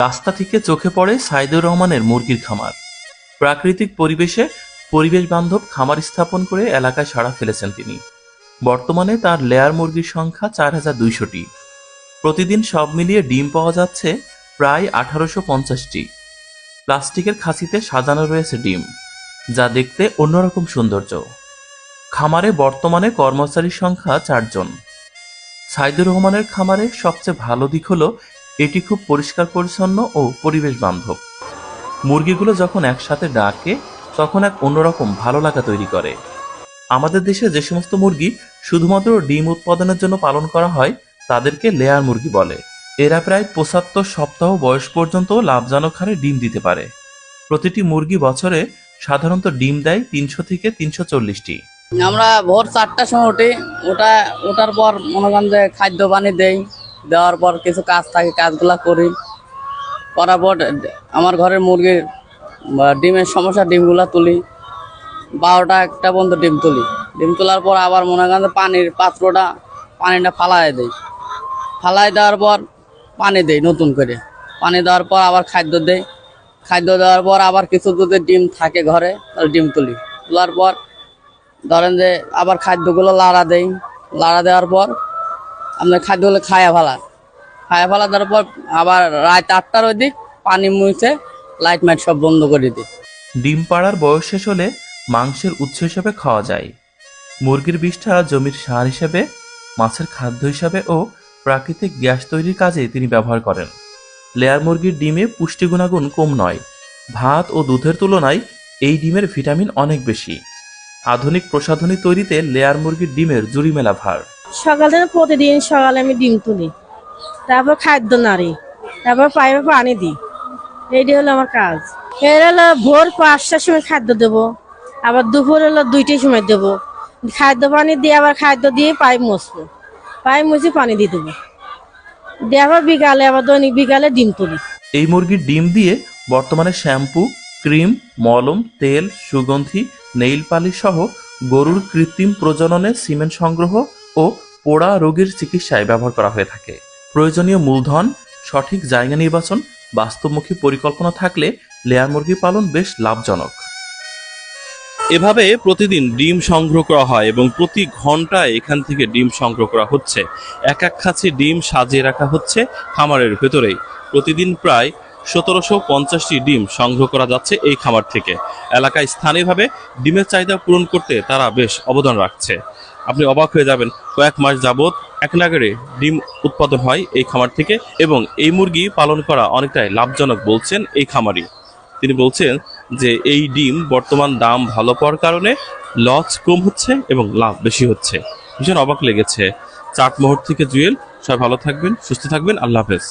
রাস্তা থেকে চোখে পড়ে সাইদুর রহমানের মুরগির খামার। প্রাকৃতিক পরিবেশে পরিবেশ বান্ধব খামার স্থাপন করে এলাকায় সাড়া ফেলেছেন তিনি। বর্তমানে তার লেয়ার মুরগির সংখ্যা 4200টি। প্রতিদিন সব মিলিয়ে ডিম পাওয়া যাচ্ছে প্রায় 1850টি। প্লাস্টিকের খাঁচিতে সাজানো রয়েছে ডিম, যা দেখতে অন্যরকম সৌন্দর্য। খামারে বর্তমানে কর্মচারীর সংখ্যা 4 জন। সাইদুর রহমানের খামারে সবচেয়ে ভালো দিক হলো এটি খুব পরিষ্কার পরিচ্ছন্ন ও পরিবেশ বান্ধব। মুরগিগুলো যখন একসাথে ডাকে তখন এক অন্যরকম ভালো লাগা তৈরি করে। আমাদের দেশে যে সমস্ত মুরগি শুধুমাত্র ডিম উৎপাদনের জন্য পালন করা হয় তাদেরকে লেয়ার মুরগি বলে। এরা প্রায় 75 সপ্তাহ বয়স পর্যন্ত লাভজনক হারে ডিম দিতে পারে। প্রতিটি মুরগি বছরে সাধারণত ডিম দেয় 300 থেকে 340টি। আমরা ভোর 4টার সময় উঠি, ওঠার পর মনে করেন যে খাদ্য পানি দেওয়ার পর কিছু কাজ থাকে, কাজগুলা করার পর আমার ঘরের মুরগির ডিমের সমস্যা, ডিমগুলা তুলি। 12টা 1টা পর্যন্ত ডিম তুলি। ডিম তোলার পর আবার মনে করেন যে পানিটা ফালাই দেওয়ার পর পানি দেই নতুন করে। পানি দেওয়ার পর আবার খাদ্য দেই। খাদ্য দেওয়ার পর আবার কিছু যদি ডিম থাকে ঘরে তাহলে ডিম তুলি। তোলার পর ধরেন যে আবার খাদ্যগুলো লাড়া দেওয়ার পর আপনার খাদ্যগুলো খায়া ফেলা দেওয়ার পর আবার রাত 8টার ওই দিক পানি মুছে লাইট মাইট সব বন্ধ করে দিই। ডিম পাড়ার বয়স শেষ হলে মাংসের উৎস হিসেবে খাওয়া যায়। মুরগির বিষ্ঠা জমির সার হিসেবে, মাছের খাদ্য হিসাবে ও প্রাকৃতিক গ্যাস তৈরির কাজে তিনি ব্যবহার করেন। লেয়ার মুরগির ডিমে পুষ্টি গুণাগুণ কম নয়। ভাত ও দুধের তুলনায় এই ডিমের ভিটামিন অনেক বেশি। আধুনিক প্রসাধনী তৈরিতে লেয়ার মুরগির ডিমের জুড়ি মেলা ভার। প্রতিদিন সকালে আমি ডিম তুলি, তারপর খাদ্য নাড়ি, তারপর পাইপে পানি দিই। এইটি হলো আমার কাজ। এর হলো ভোর 5টার সময় খাদ্য দেবো, আবার দুপুর হলো 2টার সময় দেবো। খাদ্য পানি দিয়ে আবার খাদ্য দিয়ে পাইপ মুছবো, পাইপ মুছে পানি দিয়ে দেবো, দিয়ে আবার দৈনিক বিকালে ডিম তুলি। এই মুরগির ডিম দিয়ে বর্তমানে শ্যাম্পু, ক্রিম, মলম, তেল, সুগন্ধি, নেইল পালিশ সহ গরুর কৃত্রিম প্রজননে সিমেন্ট সংগ্রহ ও পোড়া রোগের চিকিৎসায় ব্যবহার করা হয়ে থাকে। প্রয়োজনীয় মূলধন, সঠিক জায়গা নির্বাচন, বাস্তবমুখী পরিকল্পনা থাকলে লেয়ার মুরগি পালন বেশ লাভজনক। এভাবে প্রতিদিন ডিম সংগ্রহ করা হয় এবং প্রতি ঘন্টায় এখান থেকে ডিম সংগ্রহ করা হচ্ছে। এক খাঁচি ডিম সাজিয়ে রাখা হচ্ছে খামারের ভেতরেই। প্রতিদিন প্রায় 1750টি ডিম সংগ্রহ করা যাচ্ছে এই খামার থেকে। এলাকায় স্থানীয়ভাবে ডিমের চাহিদা পূরণ করতে তারা বেশ অবদান রাখছে। আপনি অবাক হয়ে যাবেন, কয়েক মাস যাবৎ এক নাগাড়ে ডিম উৎপাদন হয় এই খামার থেকে এবং এই মুরগি পালন করা অনেকটাই লাভজনক বলছেন এই খামারি। তিনি বলছেন যে এই ডিম বর্তমান দাম ভালো পাওয়ার কারণে লস কম হচ্ছে এবং লাভ বেশি হচ্ছে। ভীষণ অবাক লেগেছে। চাটমোহর থেকে জুয়েল, সবাই ভালো থাকবেন, সুস্থ থাকবেন, আল্লাহ হাফেজ।